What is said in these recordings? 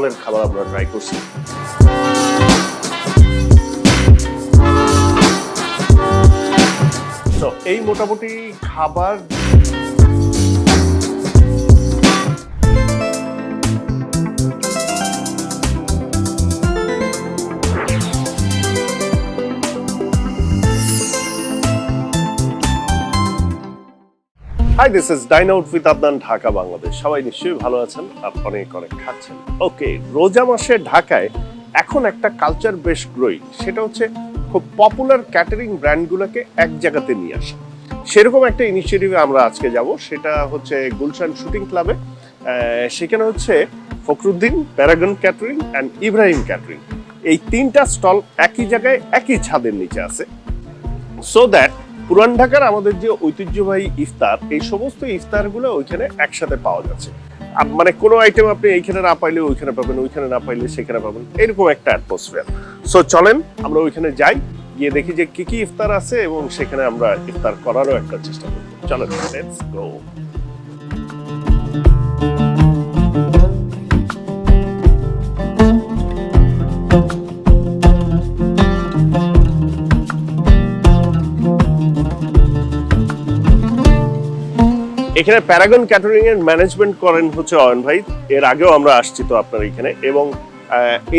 স্টলের খাবার আমরা ট্রাই করছি। তো এই মোটামুটি খাবার Hi, this is Dine Out with Adnan, Dhaka Bangladesh. সবাই নিশ্চয়ই ভালো আছেন, অনেক খাচ্ছেন। ওকে, রোজা মাসে ঢাকায় এখন একটা কালচার বেশ গ্রোয়িং, সেটা হচ্ছে খুব পপুলার ক্যাটারিং ব্র্যান্ডগুলোকে এক জায়গাতে নিয়ে আসা। সেরকম একটা ইনিশিয়েটিভে আমরা আজকে যাব, সেটা হচ্ছে গুলশান শুটিং ক্লাবে। সেখানে হচ্ছে Fakhruddin, Paragon catering and Ibrahim catering, এই তিনটা স্টল একই জায়গায় একই ছাদের নিচে আছে। সো দ্যাট পুরান ঢাকার আমাদের যে ঐতিহ্যবাহী ইফতার, এই সমস্ত ইফতারগুলো ওইখানে একসাথে পাওয়া যাচ্ছে। মানে কোনো আইটেম আপনি এইখানে না পাইলে ওইখানে পাবেন, ওইখানে না পাইলে সেখানে পাবেন, এরকম একটা অ্যাটমসফিয়ার। সো চলেন আমরা ওইখানে যাই, গিয়ে দেখি যে কি কি ইফতার আছে এবং সেখানে আমরা ইফতার করারও একটা চেষ্টা করব। চলেন, লেটস গো। এখানে প্যারাগন ক্যাটারিং এর ম্যানেজমেন্ট করেন হচ্ছে অয়ন ভাই। এর আগেও আমরা আসছি তো আপনার এখানে, এবং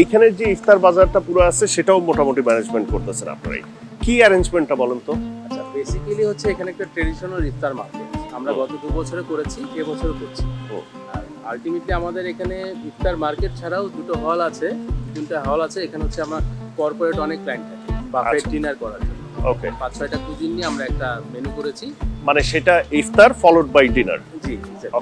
এইখানে যে ইফতার বাজারটা পুরো আছে সেটাও মোটামুটি ম্যানেজমেন্ট করতেছেন আপনারাই। কি অ্যারেঞ্জমেন্টটা বলেন তো? আচ্ছা, বেসিক্যালি হচ্ছে এখানে একটা ট্রেডিশনাল ইফতার মার্কেট আমরা গত 2 বছরে করেছি, এবছরও করছি। আর আলটিমেটলি আমাদের এখানে ইফতার মার্কেট ছাড়াও 2টো হল আছে, 3টা হল আছে। এখানে হচ্ছে আমার কর্পোরেট অনেক ক্লায়েন্ট থাকে বাফেট ডিনার করার জন্য। ওকে, 5-6টা কুজিন নিয়ে আমরা একটা মেনু করেছি। মানে সেটা ইফতার ফলোড বাই ডিনার? জি,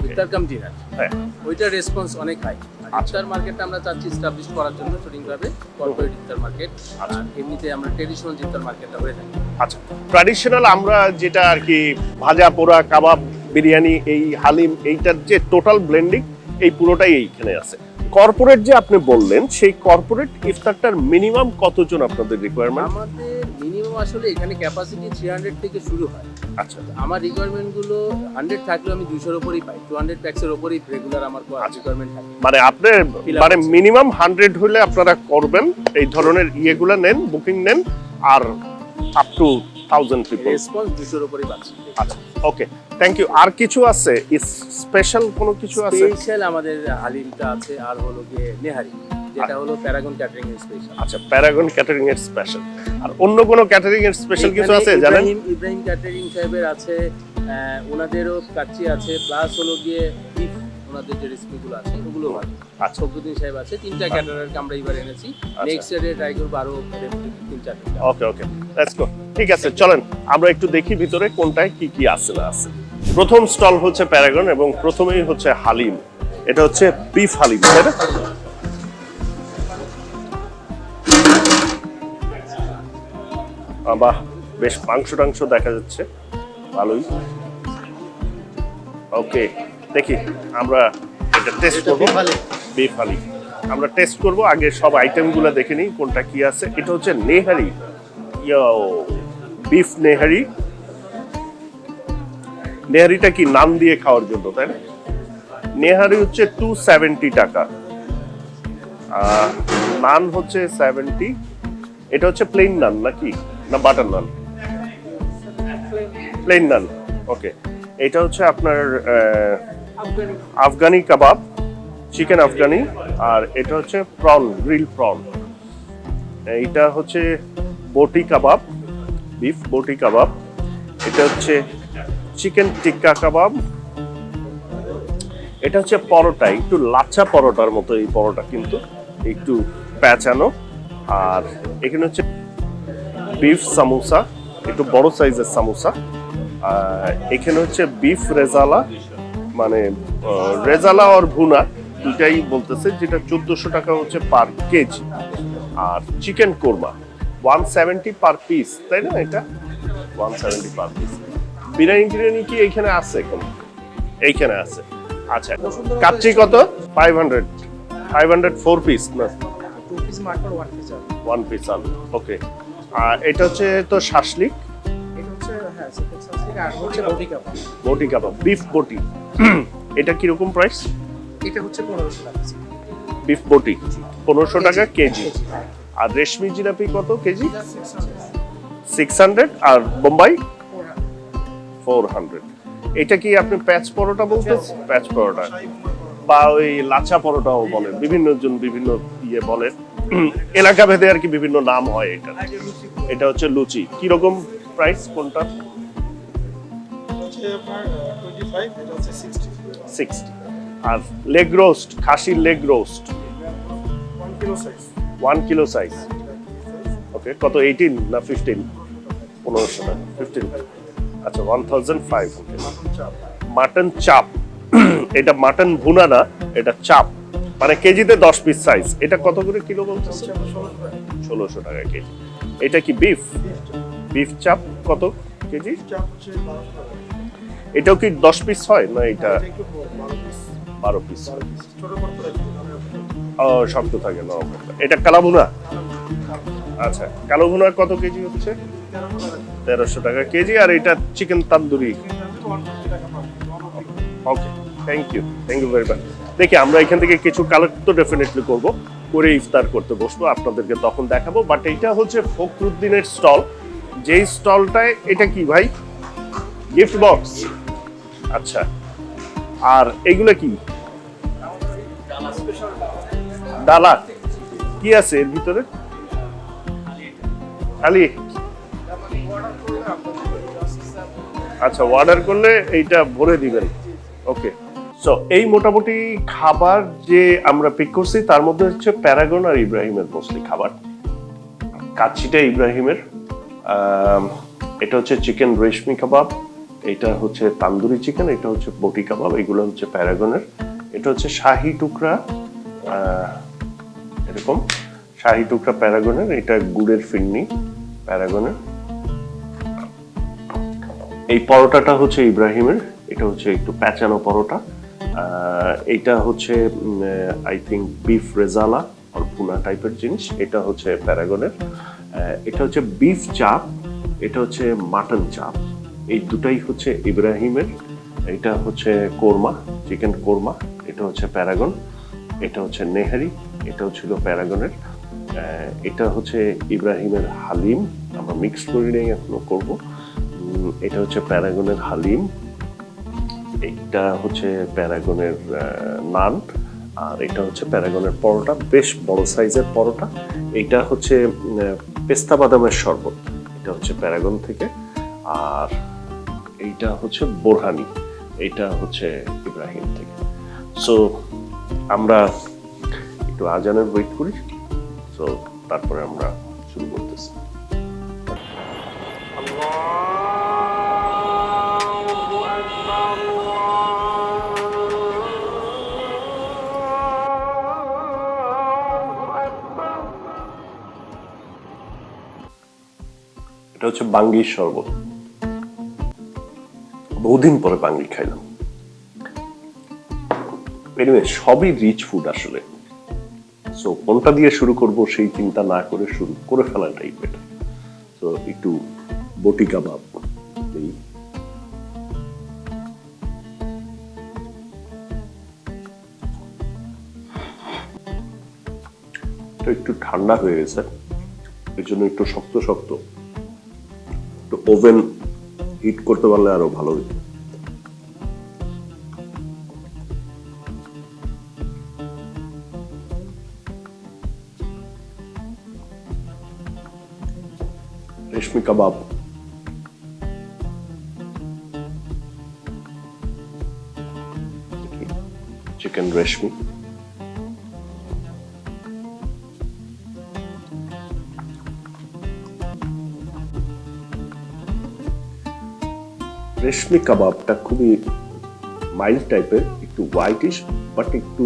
ইফতার কাম ডিনার। হ্যাঁ, ওইটার রেসপন্স অনেক হাই। ইফতার মার্কেটটা আমরা চাচ্ছি এস্টাবলিশ করার জন্য শুটিংভাবে কর্পোরেট ইফতার মার্কেট। আর এমনিতে আমরা ট্রেডিশনাল ইফতার মার্কেটটা হয়ে থাকি। আচ্ছা, ট্র্যাডিশনাল আমরা যেটা আর কি ভাজা পোড়া, কাবাব, বিরিয়ানি, এই হালিম, এইটার যে টোটাল ব্লেন্ডিং এই পুরোটাই এইখানে আছে। কর্পোরেট যে আপনি বললেন, সেই কর্পোরেট ইফতারটার মিনিমাম কতজন আপনাদের রিকোয়ারমেন্ট? আমাদের মিনিমাম আসলে এখানে ক্যাপাসিটি 300 থেকে শুরু হয়। আচ্ছা, আমার রিকোয়ারমেন্ট গুলো 100 থাকলেও আমি 200 এর উপরেই পাই। 200 প্যাক্সের উপরেই রেগুলার আমার রিকোয়ারমেন্ট থাকে। মানে আপনার মানে মিনিমাম 100 হলে আপনারা করবেন, এই ধরনের ইয়েগুলো নেন, বুকিং নেন, আর আপ টু 1000 পিপল রেসপন্স 200 এর উপরেই পাচ্ছি। আচ্ছা, ওকে, থ্যাংক ইউ। আর কিছু আছে স্পেশাল? কোনো কিছু আছে স্পেশাল? আমাদের হালিমটা আছে, আর হলো গিয়ে নেহারি, যেটা হলো প্যারাগন ক্যাটারিং এর স্পেশাল। আচ্ছা, প্যারাগন ক্যাটারিং এর স্পেশাল। আর অন্য কোনো ক্যাটারিং এর স্পেশাল কিছু আছে জানেন? ইব্রাহিম ক্যাটারিং সাহেবের আছে, ওনাদেরও কাচ্চি আছে, প্লাস হলো গিয়ে বিফ, ওনাদের যে রেসিপিগুলো আছে ওগুলো ভালো। আচ্ছা, ফখরুদ্দিন সাহেব আছে। 3টা ক্যাটারারকে আমরা এবার এনেছি। নেক্সট ইয়ারে ট্রাই করব আরো 3-4টা। ওকে ওকে, লেটস গো। ঠিক আছে, চলেন আমরা একটু দেখি ভিতরে কোনটায় কি কি আছে না আছে। প্রথম স্টল হচ্ছে প্যারাগন, এবং প্রথমেই হচ্ছে হালিম। এটা হচ্ছে বিফ হালিম, তাই না? বাহ, বেশ মাংস টাংস দেখা যাচ্ছে, ভালোই। ওকে, দেখি আমরা এটা টেস্ট করবো। বিফ হালিম আমরা টেস্ট করব, আগে সব আইটেমগুলো দেখে নিই কোনটা কি আছে। এটা হচ্ছে নেহারি, বিফ নেহারি। নেহারিটা কি নান দিয়ে খাওয়ার জন্য, তাই না? নেহারি হচ্ছে 270 টাকা, নান হচ্ছে 70। এটা হচ্ছে প্লেন নান নাকি না বাটার নান? প্লেন নান। ওকে, এটা হচ্ছে আপনার আফগানি কাবাব, চিকেন আফগানি। আর এটা হচ্ছে প্রন, গ্রিল প্রন। এইটা হচ্ছে বটি কাবাব, বিফ বটি কাবাব। এটা হচ্ছে চিকেন টিক্কা কাবাব। এটা হচ্ছে পরোটা, একটু লাচ্ছা পরোটার মতো এই পরোটা, কিন্তু একটু প্যাঁচানো। আর এখানে হচ্ছে বিফ সামোসা, একটু বড় সাইজের সামোসা। এখানে হচ্ছে বিফ রেজালা, মানে রেজালা আর ভুনা দুটাই বলতেছে, যেটা 1400 টাকা হচ্ছে পার কেজি। আর চিকেন কোরমা 170 পার পিস, তাই না? এটা 170 পার পিস। বিরিয়ানি কি এইখানে আছে? এখন এইখানে আছে। আচ্ছা, কাচ্চি কত? 500 4 পিস না? 2 পিস মাটন, 1 পিস আলু। 1 পিস আলু, ওকে। আর এটা হচ্ছে তো শাসলিক। এটা হচ্ছে হ্যাঁ, শাসলিক। আর হচ্ছে বটি কাবাব। বটি কাবাব, বিফ বটি। এটা কি রকম প্রাইস? এটা হচ্ছে 1500 টাকা। বিফ বটি 1500 টাকা কেজি। আর রেশমি জিলাপি কত কেজি? 600। আর বোম্বাই 400। এটা কি আপনি প্যাচ পরোটা বলতেছেন? প্যাচ পরোটা বা ওই লাচা পরোটাও বলে, বিভিন্ন জন বিভিন্ন ইয়ে বলে, এলাকা ভেদে আর কি বিভিন্ন নাম হয় এটা। এটা হচ্ছে লুচি, কিরকম প্রাইস কোনটা? 60। আর লেগ রোস্ট, খাসির লেগ রোস্ট 1 কিলো সাইজ। ওকে, কত 18 না 15? 1500 টাকা 15। আচ্ছা 1500। মাটন চাপ, এটা মাটন ভুনা না, এটা চাপ, মানে কেজিতে 10 পিস সাইজ। এটা কত করে কিলো বলতেছে? 1600 টাকা কেজি। এটা কি বিফ? বিফ চাপ কত কেজি? এটাও কি 10 পিস হয় না? এটা 12 পিস। ও শক্ত থাকে না। এটা কালো ভুনা। আচ্ছা, কালো ভুনা কত কেজি হচ্ছে? 1300 টাকা কেজি। আর এটা chicken tandoori. Okay, thank you very much. দেখি আমরা এখান থেকে কিছু কালেক্ট তো ডেফিনেটলি করব, করে ইফতার করতে বসবো, আপনাদেরকে তখন দেখাবো। বাট এটা হচ্ছে ফখরুদ্দিনের স্টল, যেই স্টলটায়, এটা কি ভাই? Gift box. আচ্ছা, আর এগুলো কি? ডালা। কি আছে এর ভিতরে? খালি? আচ্ছা, অর্ডার করলে এইটা ভরে দিবেন। ওকে, সো এই মোটামুটি খাবার যে আমরা পিক করছি, তার মধ্যে হচ্ছে প্যারাগন আর ইব্রাহিমের মোস্টলি খাবার। কাচ্চিটা ইব্রাহিমের, এটা হচ্ছে চিকেন রেশমি কাবাব, এটা হচ্ছে তান্দুরি চিকেন, এটা হচ্ছে বটি কাবাব, এগুলো হচ্ছে প্যারাগনের। এটা হচ্ছে শাহি টুকরা, এরকম শাহি টুকরা প্যারাগনের। এটা গুড়ের ফিরনি প্যারাগনের। এই পরোটাটা হচ্ছে ইব্রাহিমের, এটা হচ্ছে একটু প্যাঁচানো পরোটা। এটা হচ্ছে আই থিঙ্ক বিফ রেজালা আর পুনা টাইপের জিনিস। এটা হচ্ছে প্যারাগনের। এটা হচ্ছে বিফ চাপ, এটা হচ্ছে মাটন চাপ। এই দুটাই হচ্ছে ইব্রাহিমের। এটা হচ্ছে কোরমা, চিকেন কোরমা, এটা হচ্ছে প্যারাগন। এটা হচ্ছে নেহারি, এটাও ছিল প্যারাগনের। এটা হচ্ছে ইব্রাহিমের হালিম, আমরা মিক্সড করে নিয়ে এখনো করবো। এটা হচ্ছে প্যারাগনের হালিম। এটা হচ্ছে প্যারাগনের নান। আর এটা হচ্ছে প্যারাগনের পরোটা, বেশ বড় সাইজের পরোটা। এটা হচ্ছে পেস্তা বাদামের শরবত, এটা হচ্ছে প্যারাগন থেকে। আর এইটা হচ্ছে বোরহানি, এটা হচ্ছে ইব্রাহিম থেকে। সো আমরা একটু আজানের ওয়েট করি, সো তারপরে আমরা শুরু করতেছি। এটা হচ্ছে বাঙ্গির শরবত, বহুদিন পরে বাঙ্গি খাইলাম। এনিওয়ে, সবই রিচ ফুড আসলে। সো কোনটা দিয়ে শুরু করব সেই চিন্তা না করে শুরু করে ফেলাটাই বেটার। সো একটু বটি কাবাব এই, একটু ঠান্ডা হয়ে গেছে, এই জন্য একটু শক্ত শক্ত। একটু ওভেন হিট করতে পারলে আরো ভালো হতো। রেশমি কাবাব, চিকেন রেশমি, রেশমি কাবাবটা খুবই মাইল্ড টাইপের, একটু হোয়াইটিশ বাট একটু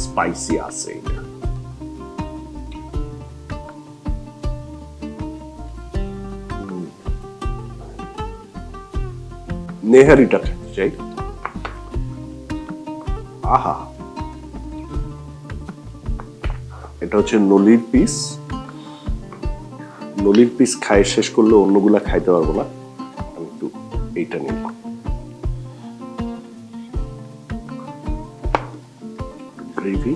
স্পাইসি আছে। এটা নেহারিটা খেতে চাই। আহা, এটা হচ্ছে নলির পিস। নলির পিস খাই শেষ করলে অন্যগুলা খাইতে পারবো না, আমি একটু এইটা নিব। গ্রেভি,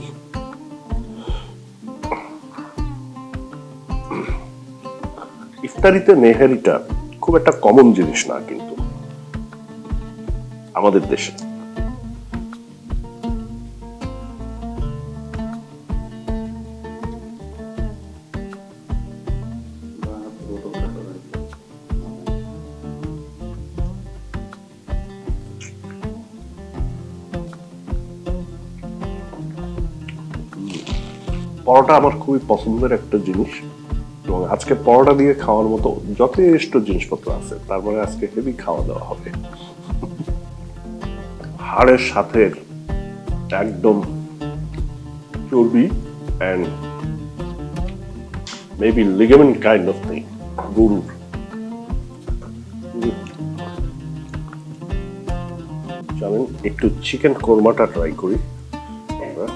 ইফতারিতে নেহারিটা খুব একটা কমন জিনিস না কিন্তু আমাদের দেশে। পরোটা আমার খুবই পছন্দের একটা জিনিস এবং আজকে পরোটা দিয়ে খাওয়ার মতো যথেষ্ট জিনিসপত্র আছে, তার মানে আজকে হেভি খাওয়া দাওয়া হবে। হাড়ের সাথে একদম চর্বি and maybe ligament kind of thing, গরুর। জানেন, একটু চিকেন কোরমাটা ট্রাই করি আমরা।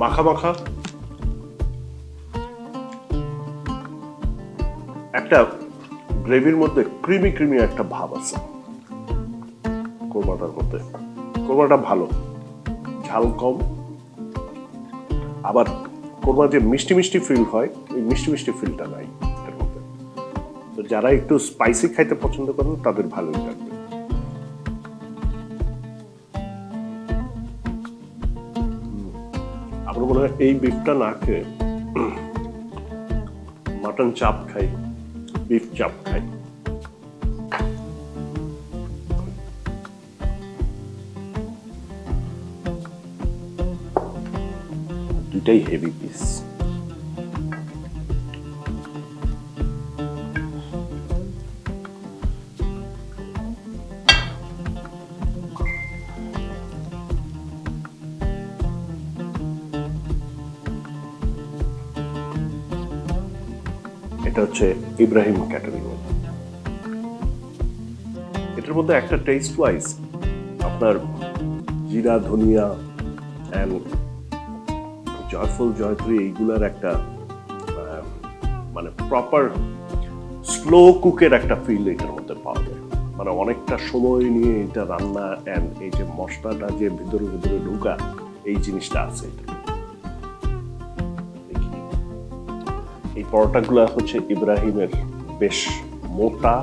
মাখা মাখা একটা গ্রেভির মধ্যে ক্রিমি ক্রিমি একটা ভাব আছে কোরমাটার মধ্যে। কোরমাটা ভালো, ঝাল কম, আবার কোরমা যে মিষ্টি মিষ্টি ফিল হয় ওই মিষ্টি মিষ্টি ফিলটা নাই এর মধ্যে। তো যারা একটু স্পাইসি খাইতে পছন্দ করেন তাদের ভালোই লাগবে। আমার মনে হয় এই বিফটা না খেয়ে মাটন চাপ খাই, বিফ চাপ খাই। দুটাই হেভি পিস। এটা হচ্ছে ইব্রাহিম ক্যাটারিং। এটার মধ্যে একটা টেস্ট ওয়াইজ আপনার জিরা, ধনিয়া এন্ড জয়ফল, জয়ত্রী এইগুলার একটা মানে প্রপার স্লো কুকের একটা ফিল এটার মধ্যে পাওয়া যায়। মানে অনেকটা সময় নিয়ে এটা রান্না এন্ড এই যে মশলাটা যে ভিতরে ভিতরে ঢুকা, এই জিনিসটা আছে এটা। এই পরোটাগুলো হচ্ছে ইব্রাহিমের বেশ মোটা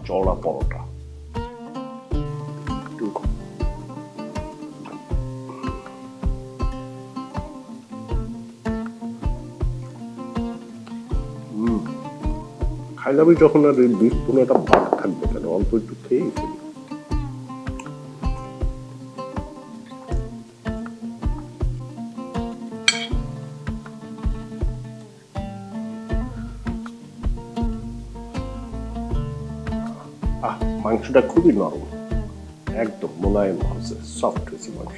চওড়া পরোটা। খাইলামই যখন আর বিফ কোনো একটা ভাত থাকবে কেন, অল্প একটু খেয়েই ফেলি। মাংসটা খুবই নরম, একদম মোলায়েম হয়েছে, সফট হয়েছে মাংস।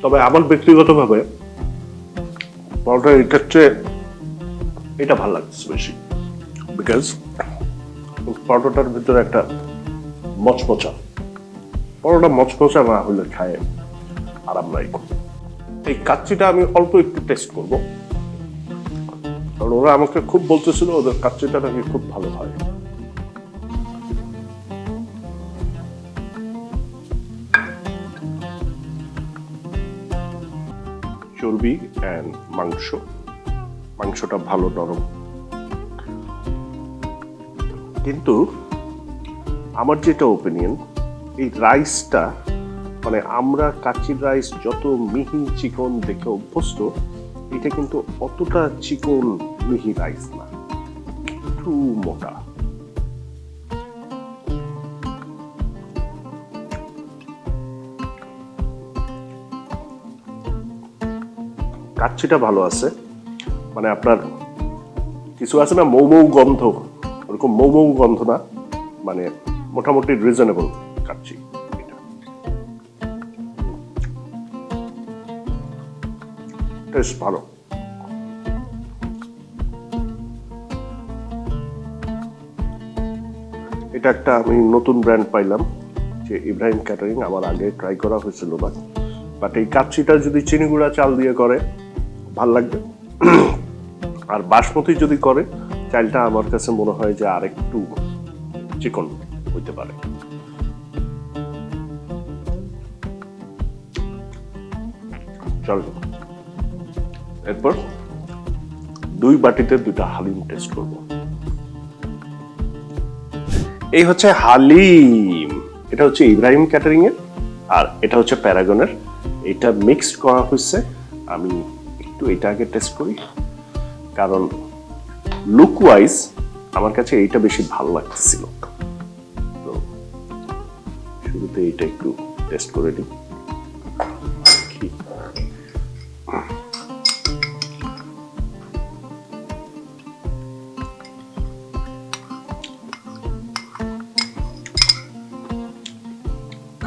তবে আমার ব্যক্তিগতভাবে পরোটা এটার চেয়ে এটা ভালো লাগছে বেশি, বিকজ পরোটাটার ভিতরে একটা মচমচা, পরোটা মচমচা না হলে খায় আরাম নাই। এই কাচ্চিটা আমি অল্প একটু টেস্ট করব, কারণ ওরা আমাকে খুব বলতেছিল ওদের কাচ্চিটা নাকি খুব ভালো হয়। চর্বি এন্ড মাংসটা ভালো নরম, কিন্তু আমার যেটা ওপিনিয়ন, এই রাইসটা মানে আমরা কাচ্চির রাইস যত মিহি চিকন দেখে অভ্যস্ত, এটা কিন্তু অতটা চিকন মিহি রাইস না, একটু মোটা। কাচ্চিটা ভালো আছে, মানে আপনার কিছু আছে না মৌ মৌ গন্ধ, ওরকম মৌ মৌ গন্ধ না, মানে মোটামুটি রিজনেবল কাচ্চি। টেস্ট ভালো। এটা একটা আমি নতুন ব্র্যান্ড পাইলাম, যে ইব্রাহিম ক্যাটারিং আমার আগে ট্রাই করা হয়েছিল, বাট এই কাচ্চিটা যদি চিনি গুঁড়া চাল দিয়ে করে ভাল লাগবে। আর বাসমতি যদি করে, চালটা আমার কাছে মনে হয় যে আরেকটু চিকন হইতে পারে। চলো এরপর 2 বাটিতে 2টা হালিম টেস্ট করব। এই হচ্ছে হালিম, এটা হচ্ছে ইব্রাহিম ক্যাটারিং এর, আর এটা হচ্ছে প্যারাগনের। এটা মিক্সড করা হয়েছে। আমি একটু এটা আগে টেস্ট করি, কারণ লুক ওয়াইজ আমার কাছে এইটা বেশি ভালো লাগতেছিল। তো শুরুতে এটা একটু টেস্ট করে নিই।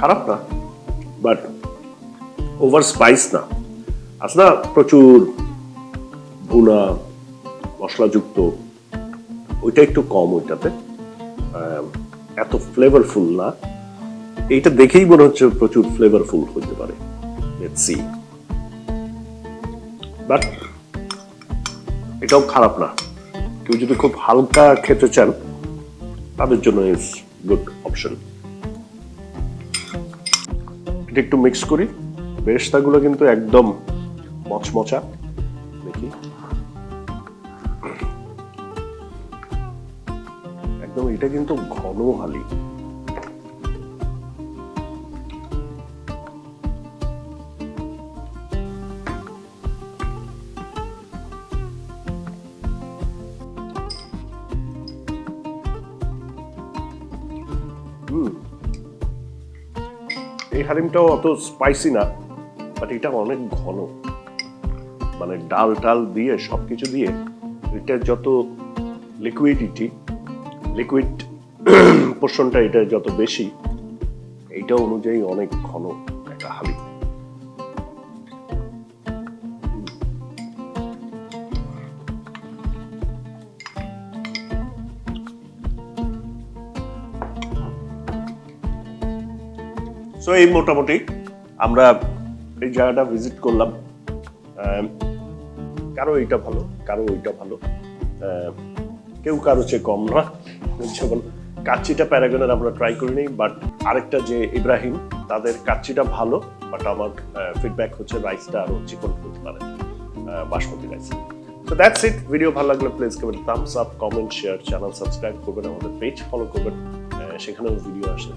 খারাপ না, বাট ওভার স্পাইস না। আসলে প্রচুর ভুনা মশলাযুক্ত, ওইটা একটু কম, ওইটাতে এত ফ্লেভারফুল না। এইটা দেখেই মনে হচ্ছে প্রচুর ফ্লেভারফুল হতে পারে। Let's see. বাট এটাও খারাপ না। কেউ যদি খুব হালকা খেতে চান তাদের জন্য ইজ গুড অপশন। এটা একটু মিক্স করি। বেরেস্তাগুলো কিন্তু একদম মচমচা। দেখি, একদম এটা কিন্তু ঘন হালি। এই হালিমটাও অত স্পাইসি না, বাট এটা অনেক ঘন। মানে ডাল টাল দিয়ে সবকিছু দিয়ে এটার যত লিকুইড পোর্শনটা এটা যত বেশি, এইটা অনুযায়ী অনেক ঘন একটা হালিম। সো এই মোটামুটি আমরা এই জায়গাটা ভিজিট করলাম। কারো এইটা ভালো, কারো ওইটা ভালো, কেউ কারো চেয়ে কম না। যেমন কাচ্চিটা প্যারাগনের আমরা ট্রাই করিনি, বাট আরেকটা যে ইব্রাহিম, তাদের কাচ্চিটা ভালো, বাট আমার ফিডব্যাক হচ্ছে রাইসটা আরো চিকন হতে পারে, basmati rice. So that's it. Video ভালো লাগলে please give it thumbs up, comment, share, channel subscribe করবেন, আমাদের পেজ ফলো করবেন, সেখানেও ভিডিও আসে।